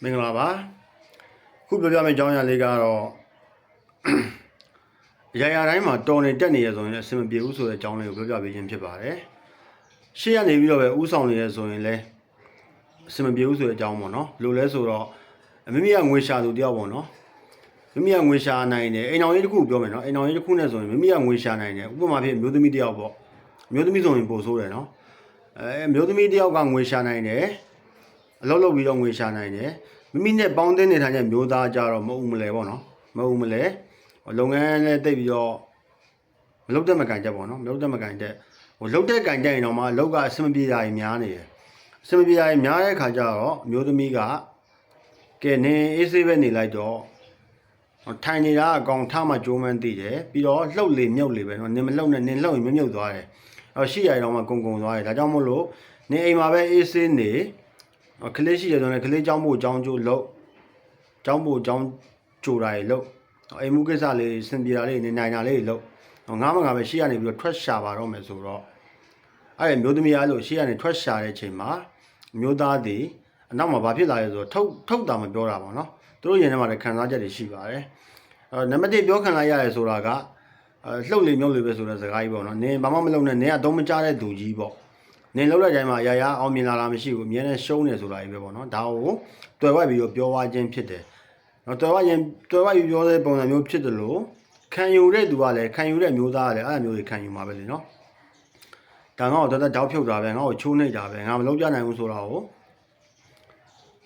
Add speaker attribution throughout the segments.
Speaker 1: မင်္ဂလာပါခုပြောပြမယ့်အကြောင်းအရာလေးကတော့အရာတိုင်းမှာတော်နေတက်နေရဆိုရင်အဆင်မပြေဘူးဆိုတဲ့အကြောင်းလေးကိုပြောပြပေးခြင်းဖြစ်ပါတယ်ရှေ့ကနေပြီးတော့ပဲဥဆောင်နေရဆိုရင်လည်းအဆင်မပြေဘူးဆိုတဲ့အကြောင်းပေါ့နော်ဘယ်လိုလဲဆိုတော့မိမိကငွေရှာသူတယောက်ပေါ့နော်မိမိကငွေရှာနိုင်တယ်အိမ်တော်ရေးတစ်ခုပြောမယ်နော်အိမ်တော်ရေးတစ်ခုနဲ့ဆိုရင်မိမိကငွေရှာနိုင်တယ်ဥပမာဖြစ်မျိုးသမီးတယောက်ပေါ့မျိုးသမီးဆိုရင်ပို့ဆိုးတယ်နော်မျိုးသမီးတယောက်ကငွေရှာနိုင်တယ်အလုပ်လုပ်ပြီးတော့ငွေရှာနိုင်တယ်မိမိနဲ့ပေါင်းတဲ့နေထိုင်တဲ့မျိုးသားကြတော့မဟုတ်ဘူးမလဲပေါ့နော်မဟုတ်ဘူးမလဲလုပ်ငန်းနဲ့တိတ်ပြီးတော့မလုပ်တဲ့မကန်ချက်ပေါ့နော်မလုပ်တဲ့မကန်ချက်လုပ်တဲ့ကန်ချက်ရင်တော့မှအလုပ်ကအဆင်မပြေတာကြီးများနေတယ်အဆင်မပြေတာကြီးများတဲ့ခါကျတော့မျိုးသမီးကကဲနေအေးဆေးပဲနေလိုက်တော့ထိုင်နေတာအကောင်ထမှကြိုးမှန်းသိတယ်ပြီးတော့လှုပ်လေမြုပ်လေပဲနော်နင်မလှုပ်နဲ့နင်လှုပ်ရင်မြုပ်သွားတယ်ရှိရတော့မှကုံသွားတယ်ဒါကြောင့်မို့လို့နေအိမ်မှာပဲအေးဆေးနေကလေးရှိတယ်ဆိုရင်ကလေးเจ้าမို့เจ้าကျိုးလို့เจ้าမို့เจ้าကြိုတာရေလို့အိမ်မှုကိစ္စလေးစင်ပြေတာလေးနေနိုင်တာလေးလို့ငါးမငါပဲရှေ့ကနေပြီးတော့ထွက်ရှာပါတော့မယ်ဆိုတော့အဲ့ဒီမျိုးသမီးအားလို့ရှေ့ကနေထွက်ရှာတဲ့အချိန်မှာမျိုးသားတွေအနောက်မှာဘာဖြစ်လာလဲဆိုတော့ထုတ်တာမပြောတာပေါ့နော်သူတို့ရင်ထဲမှာလည်းခံစားချက်တွေရှိပါတယ်နံပါတ်1ပြောခံလိုက်ရတယ်ဆိုတာကလှုပ်လေမြုပ်လေပဲဆိုတဲ့စကားကြီးပေါ့နော်နင်ဘာမှမလုပ်နဲ့နင်ကတော့မကြတဲ့သူကြီးပေါ့နင်လှုပ်တဲ့တိုင်းမှာအရာအောင်မြင်လာတာမရှိဘူးအမြဲတမ်းရှုံးနေဆိုတာကြီးပဲပေါ့နော်ဒါကိုတွယ်ဝိုက်ပြီးတော့ပြောသွားခြင်းဖြစ်တယ်နော်တွယ်ဝိုက်ပြီးပြောတဲ့ပုံစံမျိုးဖြစ်တယ်လို့ခံယူတဲ့သူကလည်းခံယူတဲ့မျိုးသားကလည်းအဲ့လိုမျိုးတွေခံယူမှာပဲလေနော်ဒါငါ့ကိုတော်တော်တောက်ဖြုတ်တာပဲငါ့ကိုချိုးနှိပ်တာပဲငါမလုပ်ပြနိုင်ဘူးဆိုတာကို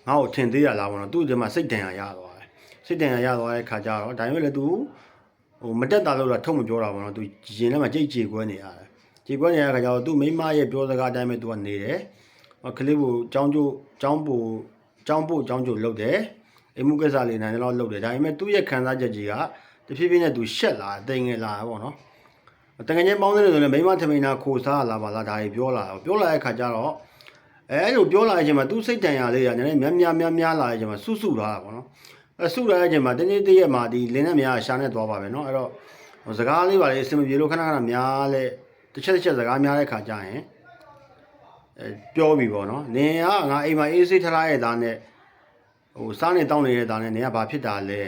Speaker 1: ငါ့ကိုထင်သေးရလားပေါ့နော်သူ့ဒီမှာစိတ်တန်ရသွားတယ်စိတ်တန်ရသွားတဲ့ခါကျတော့ဒါမျိုးလည်းသူမတက်တာလို့တော့ထုတ်မပြောတာပေါ့နော်သူရင်ထဲမှာကြိတ်ကြေကွဲနေရတယ်ကြေကွဲနေတဲ့ခါကျတော့သူ့မိမရဲ့ပြောစကားအတိုင်းပဲသူကနေတယ်ကလေးကိုចောင်းပို့ចောင်းကျိုလုပ်တယ်အိမ်မှုကိစ္စလေးနိုင်တော့လုပ်တယ်ဒါပေမဲ့သူ့ရဲ့ခံစားချက်ကြီးကတဖြည်းဖြည်းနဲ့သူရှက်လာတိမ်ငယ်လာပေါ့နော်တကယ်ချင်းပေါင်းနေတယ်ဆိုရင်မိမထမိန်နာခိုစားလာပါလားဒါကြီးပြောလာတဲ့ခါကျတော့အဲ့လိုပြောလာတဲ့အချိန်မှာသူ့စိတ်တန်ရာလေးကနည်းနည်းများလာတဲ့အချိန်မှာစုထားတာပေါ့နော်စုလာတဲ့အချိန်မှာတင်းတင်းတည့်ရက်မှာဒီလင်းနဲ့များရှာနေသွားပါပဲเนาะအဲ့တော့စကားလေးပါလေအစင်မပြေလို့ခဏများလဲတစ်ချက်စကားများတဲ့ခါကျရင်ပြောပြီပေါ့เนาะနင်ကငါအိမ်မှာအေးဆေးထားရတဲ့သားနဲ့စားနေတောင်းနေတဲ့သားနဲ့နင်ကဘာဖြစ်တာလဲ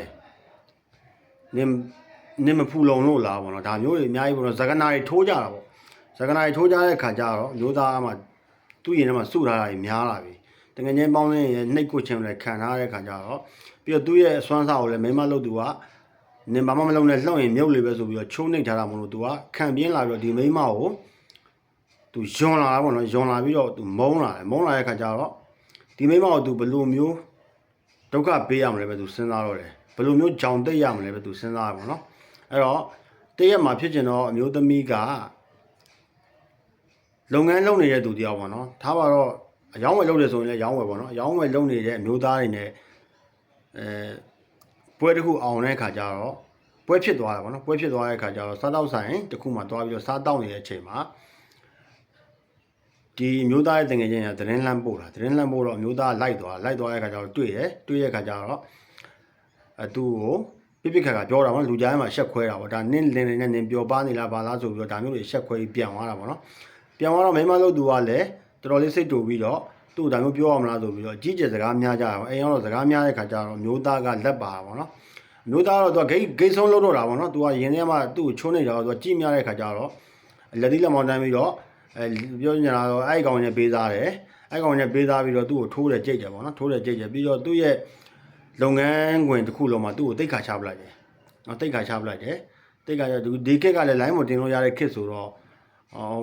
Speaker 1: နင်မဖူလုံလို့လားပေါ့เนาะဒါမျိုးတွေအများကြီးပေါ့เนาะဇကနာတွေထိုးကြတာပေါ့ဇကနာတွေထိုးကြတဲ့ခါကျတော့မျိုးသားမှသူ့ရင်ထဲမှာစုထားတာကြီးများလာပြီတကယ်ချင်းပေါင်းနေနှိတ်ကိုချင်းလည်းခံထားတဲ့ခါကျတော့ပြီးတော့သူ့ရဲ့အစွမ်းစားကိုလည်းမိမလုပ်သူကနင်ဘာမှမလုပ်နဲ့လှုပ်ရင်မြုပ်လေပဲဆိုပြီးတော့ချိုးနှိပ်ထားတာမလို့သူကခံပြင်းလာပြီးတော့ဒီမိမကိုသူယွန်လာတာပေါ့နော်ယွန်လာပြီးတော့သူမုန်းလာတဲ့ခါကျတော့ဒီမိမကိုသူဘယ်လိုမျိုးဒုက္ခပေးရမလဲပဲသူစဉ်းစားတော့တယ်ဘယ်လိုမျိုးကြောင်တိတ်ရမလဲပဲသူစဉ်းစားရပါတော့အဲ့တော့တရက်မှာဖြစ်ကျင်တော့အမျိုးသမီးကလုပ်ငန်းလုပ်နေတဲ့သူတယောက်ပေါ့နော်ထားပါတော့အယောင်းဝယ်လုပ်တယ်ဆိုရင်လည်းရောင်းဝယ်ပေါ့နော်အယောင်းဝယ်လုပ်နေတဲ့အမျိုးသားတွေနဲ့ပွဲတစ်ခုအောင်တဲ့ခါကျတော့ပွဲဖြစ်သွားတာပေါ့နော်ပွဲဖြစ်သွားတဲ့ခါကျတော့စားတောက်ဆိုင်တစ်ခုမှသွားပြီးတော့စားတောက်နေတဲ့အချိန်မှာဒီမျိုးသားရဲ့တငယ်ချင်းကသတင်းလှမ်းပို့တော့အမျိုးသားလိုက်သွားတဲ့ခါကျတော့တွေ့တဲ့ခါကျတော့သူ့ကိုပြခါပြောတာပေါ့လူကြားထဲမှာရှက်ခွဲတာပေါ့ဒါနင်းလင်းနေနင်ပြောပါနေလားဘာလားဆိုပြီးတော့ဒါမျိုးတွေရှက်ခွဲပြီးပြန်သွားတာပေါ့နော်ပြန်သွားတော့မိမလို့သူကလည်းတော်တော်လေးစိတ်တူပြီးတော့သူ့ဒါမျိုးပြောရမလားဆိုပြီးတော့ကြီးကျယ်စကားများကြတာပေါ့အိမ်ရောက်တော့စကားများတဲ့ခါကျတော့မျိုးသားကလက်ပါပေါ့နော်မျိုးသားတော့သူကဂိတ်ဆုံးလုပ်တော့တာပေါ့နော်သူကရင်ထဲမှာသူ့ကိုချိုးနေတော့သူကကြည့်များတဲ့ခါကျတော့လက်သီးလက်မောင်းတန်းပြီးတော့ပြောနေတာတော့အဲ့ကောင်နဲ့ပေးသားတယ်အဲ့ကောင်နဲ့ပေးသားပြီးတော့သူ့ကိုထိုးတယ်ကြိတ်တယ်ပေါ့နော်ထိုးတယ်ကြိတ်တယ်ပြီးတော့သူ့ရဲ့လုပ်ငန်းခွင်တစ်ခုလုံးမှာသူ့ကိုတိတ်ခါချပလိုက်တယ်နော်တိတ်ခါချပလိုက်တယ်တိတ်ခါချဒီခက်ကလည်း line မတင်လို့ရတဲ့ခက်ဆိုတော့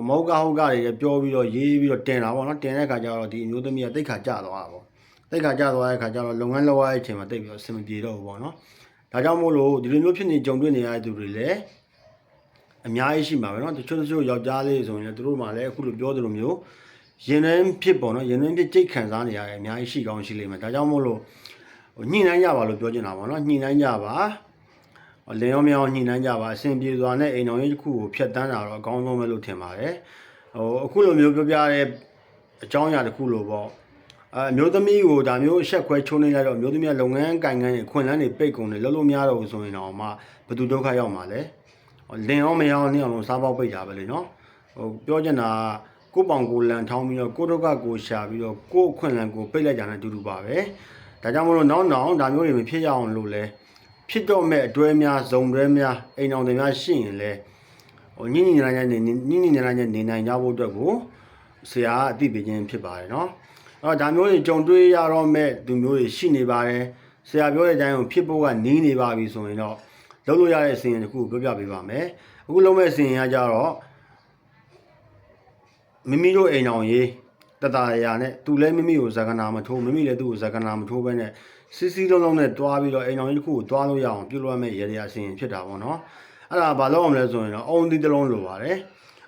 Speaker 1: မဟုတ်ကဟုတ်ကတွေပြောပြီးတော့ရေးပြီးတော့တင်တာပေါ့နော်တင်တဲ့ခါကျတော့ဒီအမျိုးသမီးကတိတ်ခါကျသွားတာပေါ့တိတ်ခါကျသွားတဲ့ခါကျတော့လုပ်ငန်းလုပ်ရတဲ့အချိန်မှာတိတ်ပြီးတော့အဆင်မပြေတော့ဘူးပေါ့နော်ဒါကြောင့်မို့လို့ဒီလိုမျိုးဖြစ်နေကြုံတွေ့နေရတဲ့သူတွေလည်းအများကြီးရှိမှာပဲเนาะတချို့ယောက်ျားလေးဆိုရင်လည်းသူတို့မှလည်းအခုလိုပြောသလိုမျိုးရင်နှင်းဖြစ်ပေါ့နော်ရင်နှင်းဖြစ်ကြိတ်ခံစားနေရတယ်အများကြီးရှိကောင်းရှိလိမ့်မယ်ဒါကြောင့်မို့လို့ညှိနှိုင်းကြပါလို့ပြောချင်တာပေါ့နော်ညှိနှိုင်းကြပါလင်းရောမြောင်းညှိနှိုင်းကြပါအဆင်ပြေစွာနဲ့အိမ်တော်ရေးတစ်ခုကိုဖျက်တမ်းတာတော့အကောင်းဆုံးပဲလို့ထင်ပါတယ်အခုလိုမျိုးပြောပြတဲ့အကြောင်းအရာတစ်ခုလို့ပေါ့အမျိုးသမီးကိုဒါမျိုးအဆက်ခွဲချိုးနေလိုက်တော့အမျိုးသမီးကလုပ်ငန်းကိုင်ငန်းတွေခွင်လန်းတွေပိတ်ကုန်တယ်လုံးလုံးများတော့ဆိုရင်တော့မှဘယ်သူဒုက္ခရောက်မှာလဲလင်းရောမရောနှင်းအောင်စားပေါက်ပိတ်တာပဲလေနော်ပြောချင်တာကိုပေါင်ကိုလန်ထောင်းပြီးတော့ကိုဒုက္ခကိုရှာပြီးတော့ကိုအခွင့်လန်ကိုပိတ်လိုက်ကြတဲ့အတူတူပါပဲ ဒါကြောင့်မလို့နောက်ဒါမျိုးတွေမဖြစ်ရအောင်လို့လဲဖြစ်တော့မဲ့အတွဲများဇုံတွဲများအိမ်တော်တွေများရှိရင်လဲဟိုညင်ညင်နေနိုင်ကြဖို့အတွက်ကိုဆရာကအသိပေးခြင်းဖြစ်ပါတယ်နော်အဲ့တော့ဒါမျိုးတွေကြုံတွေ့ရတော့မဲ့သူမျိုးတွေရှိနေပါတယ်ဆရာပြောတဲ့အတိုင်းကိုဖြစ်ဖို့ကနီးနေပါပြီဆိုရင်တော့လုပ်လို့ရတဲ့အစီအစဉ်တစ်ခုပြောပြပေးပါမယ်အခုလုံးမဲ့အစီအစဉ်ကကြတော့မိမိတို့အိမ်တော်ရေးတတရာနဲ့သူလည်းမိမိကိုဇာကနာမထိုးမိမိလည်းသူ့ကိုဇာကနာမထိုးဘဲနဲ့စီလုံးလုံးနဲ့တွားပြီးတော့အိမ်တော်ကြီးတစ်ခုကိုတွားလို့ရအောင်ပြုလုပ်ရမယ့်ရည်ရည်အစီအစဉ်ဖြစ်တာပေါ့နော်အဲ့ဒါဘာလို့အောင်လဲဆိုရင်တော့အုံသီးတစ်လုံးလိုပါတယ်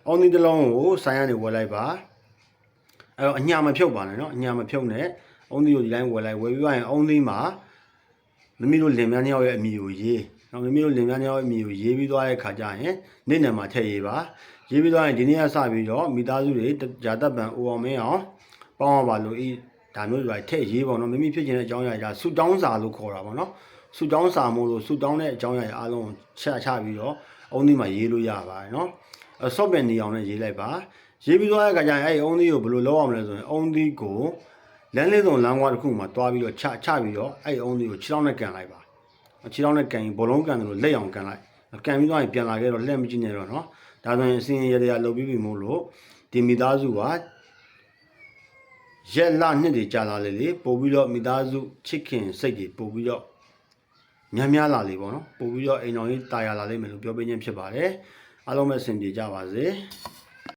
Speaker 1: အုံသီးတစ်လုံးကိုဆိုင်ကနေဝယ်လိုက်ပါအဲ့တော့အညာမဖြုတ်ပါနဲ့နော်အညာမဖြုတ်နဲ့အုံသီးကိုဒီတိုင်းဝယ်ပြီးသွားရင်အုံသီးမှာမိမိတို့လင်မယားနှစ်ယောက်ရဲ့အမည်ကိုရေးနော်မိမိတို့လင်မယားနှစ်ယောက်ရဲ့အမည်ကိုရေးပြီးသွားတဲ့ခါကျရင်နေ့နယ်မှာထည့်ရေးပါရေးပြီးသွားရင်ဒီနေ့ကစပြီးတော့မိသားစုတွေဂျာတပ်ပံအိုအောင်မင်းအောင်ပေါင်းပါလို့ဤဒါမျိုးတွေထည့်ရေးပေါ့နော်မိမိဖြစ်ခြင်းတဲ့အကြောင်းအရာဆူတောင်းစာလို့ခေါ်တာပေါ့နော်ဆူတောင်းစာမို့လို့ဆူတောင်းတဲ့အကြောင်းအရာအားလုံးချပြီးတော့အုံးသီးမှာရေးလို့ရပါတယ်နော်ဆော့ပင်နေအောင်နဲ့ရေးလိုက်ပါရေးပြီးသွားတဲ့ခါကျရင်အဲ့အုံးသီးကိုဘယ်လိုလုပ်အောင်လဲဆိုရင်အုံးသီးကိုလမ်းလေးစုံလမ်းကွာတစ်ခုမှာတွားပြီးတော့ချပြီးတော့အဲ့အုံးသီးကိုခြေထောက်နဲ့ကန်လိုက်ပါခြေထောက်နဲ့ကန်ရင်ဘောလုံးကန်တယ်လို့လက်အောင်ကန်လိုက်ကန်ပြီးသွားရင်ပြန်လာခဲ့တော့လက်မကြည့်နဲ့တော့နော်ဒါဆိုရင်အစင်ရရလုပ်ပြီးပြီမို့လို့ဒီမိသားစုကရက်လနှစ်တွေကြာလာလေပို့ပြီးတော့မိသားစုချစ်ခင်စိတ်တွေပို့ပြီးတော့များလာလေပေါ့နော်ပို့ပြီးတော့အိမ်တော်ကြီးတာယာလာလိမ့်မယ်လို့ပြောပေးခြင်းဖြစ်ပါတယ်အားလုံးပဲအဆင်ပြေကြပါစေ